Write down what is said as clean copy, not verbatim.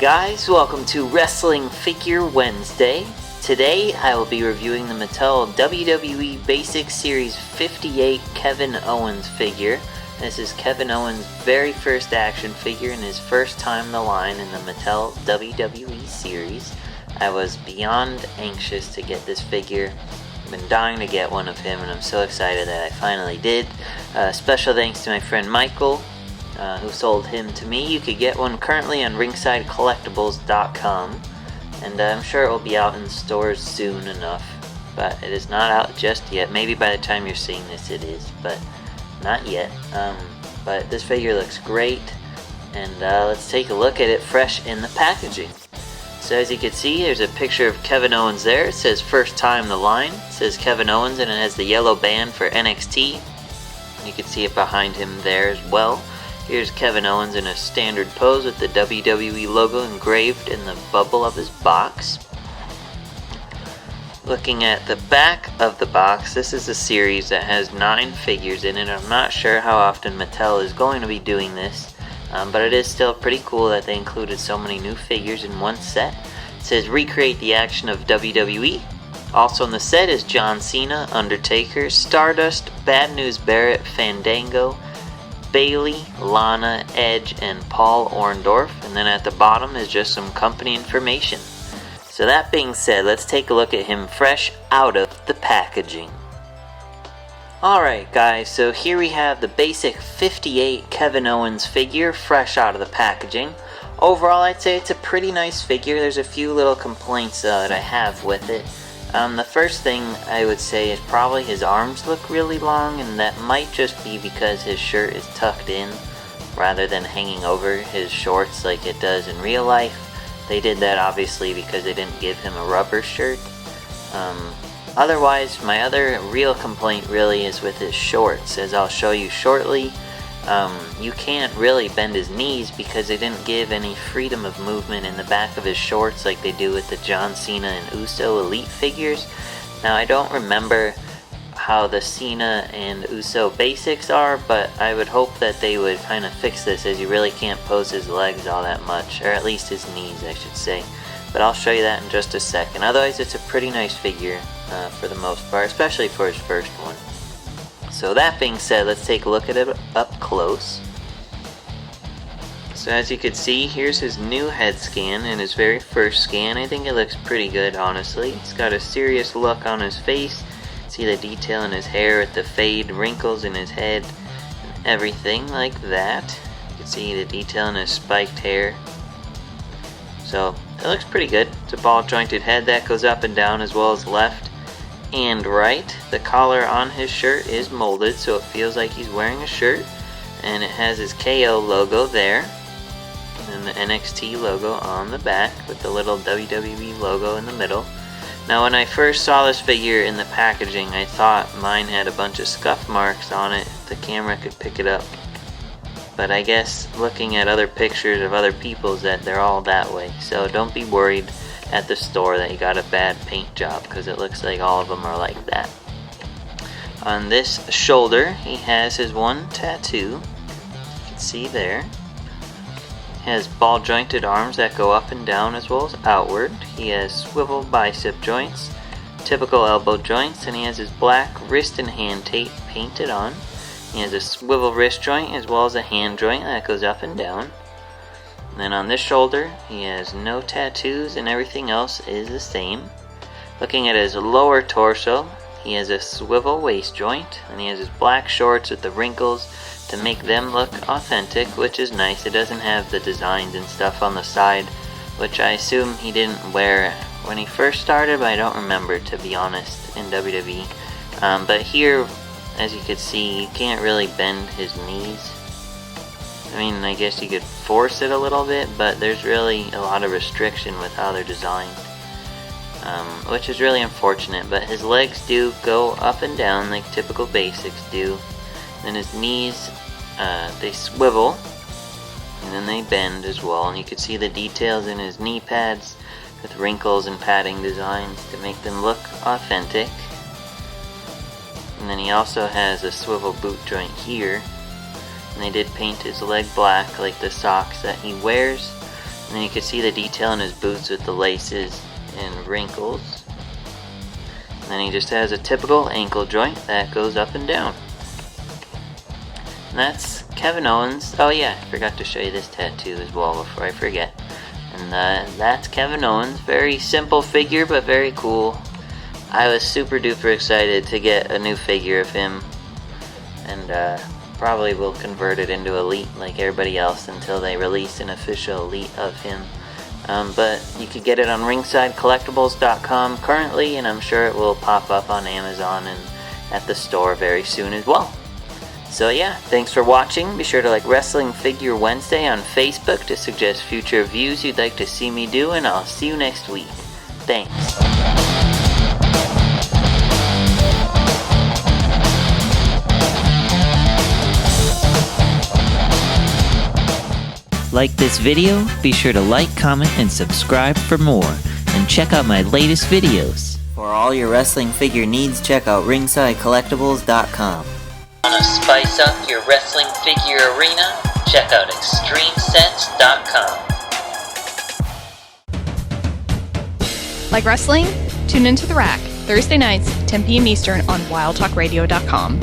guys, welcome to Wrestling Figure Wednesday. Today I will be reviewing the Mattel WWE Basic Series 58 Kevin Owens figure. This is Kevin Owens' very first action figure and his first time in the line in the Mattel WWE series. I was beyond anxious to get this figure. I've been dying to get one of him and I'm so excited that I finally did. Special thanks to my friend Michael, who sold him to me. You could get one currently on ringsidecollectibles.com, and I'm sure it will be out in stores soon enough, but it is not out just yet. Maybe by the time you're seeing this it is, but not yet. But this figure looks great, and let's take a look at it fresh in the packaging. So as you can see, there's a picture of Kevin Owens there. It says first time in the line. It says Kevin Owens and it has the yellow band for NXT. You can see it behind him there as well. Here's Kevin Owens in a standard pose with the WWE logo engraved in the bubble of his box. Looking at the back of the box, this is a series that has 9 figures in it. I'm not sure how often Mattel is going to be doing this, but it is still pretty cool that they included so many new figures in one set. It says recreate the action of WWE. Also in the set is John Cena, Undertaker, Stardust, Bad News Barrett, Fandango, Bailey, Lana, Edge, and Paul Orndorff, and then at the bottom is just some company information. So that being said, let's take a look at him fresh out of the packaging. Alright guys, so here we have the basic 58 Kevin Owens figure fresh out of the packaging. Overall I'd say it's a pretty nice figure. There's a few little complaints that I have with it. The first thing I would say is probably his arms look really long, and that might just be because his shirt is tucked in rather than hanging over his shorts like it does in real life. They did that obviously because they didn't give him a rubber shirt. Otherwise, my other real complaint really is with his shorts. As I'll show you shortly, you can't really bend his knees because they didn't give any freedom of movement in the back of his shorts like they do with the John Cena and Uso Elite figures. Now I don't remember how the Cena and Uso basics are, but I would hope that they would kind of fix this, as you really can't pose his legs all that much, or at least his knees I should say. But I'll show you that in just a second. Otherwise it's a pretty nice figure for the most part, especially for his first one. So that being said, let's take a look at it up close. So as you can see, here's his new head scan and his very first scan. I think it looks pretty good, honestly. He's got a serious look on his face. See the detail in his hair with the fade, wrinkles in his head, and everything like that. You can see the detail in his spiked hair. So it looks pretty good. It's a ball jointed head that goes up and down as well as left and right. The collar on his shirt is molded so it feels like he's wearing a shirt, and it has his KO logo there and the NXT logo on the back with the little WWE logo in the middle. Now when I first saw this figure in the packaging, I thought mine had a bunch of scuff marks on it if the camera could pick it up, but I guess looking at other pictures of other people's that they're all that way, so don't be worried at the store that you got a bad paint job, because it looks like all of them are like that. On this shoulder he has his one tattoo, you can see there. He has ball jointed arms that go up and down as well as outward. He has swivel bicep joints, typical elbow joints, and he has his black wrist and hand tape painted on. He has a swivel wrist joint as well as a hand joint that goes up and down. And then on this shoulder, he has no tattoos and everything else is the same. Looking at his lower torso, he has a swivel waist joint, and he has his black shorts with the wrinkles to make them look authentic, which is nice. It doesn't have the designs and stuff on the side, which I assume he didn't wear when he first started, but I don't remember, to be honest, in WWE. But here, as you can see, you can't really bend his knees. I mean, I guess you could force it a little bit, but there's really a lot of restriction with how they're designed, which is really unfortunate. But his legs do go up and down like typical basics do. Then his knees, they swivel, and then they bend as well. And you can see the details in his knee pads with wrinkles and padding designs to make them look authentic. And then he also has a swivel boot joint here. And they did paint his leg black like the socks that he wears. And then you can see the detail in his boots with the laces and wrinkles. And then he just has a typical ankle joint that goes up and down. And that's Kevin Owens. Oh yeah, I forgot to show you this tattoo as well before I forget. And that's Kevin Owens. Very simple figure, but very cool. I was super duper excited to get a new figure of him. And probably will convert it into Elite like everybody else until they release an official Elite of him. But you could get it on ringsidecollectibles.com currently, and I'm sure it will pop up on Amazon and at the store very soon as well. So yeah, thanks for watching. Be sure to like Wrestling Figure Wednesday on Facebook to suggest future views you'd like to see me do, and I'll see you next week. Thanks. Like this video? Be sure to like, comment, and subscribe for more. And check out my latest videos. For all your wrestling figure needs, check out ringsidecollectibles.com. Want to spice up your wrestling figure arena? Check out extremesets.com. Like wrestling? Tune into The Rack, Thursday nights, 10 p.m. Eastern on wildtalkradio.com.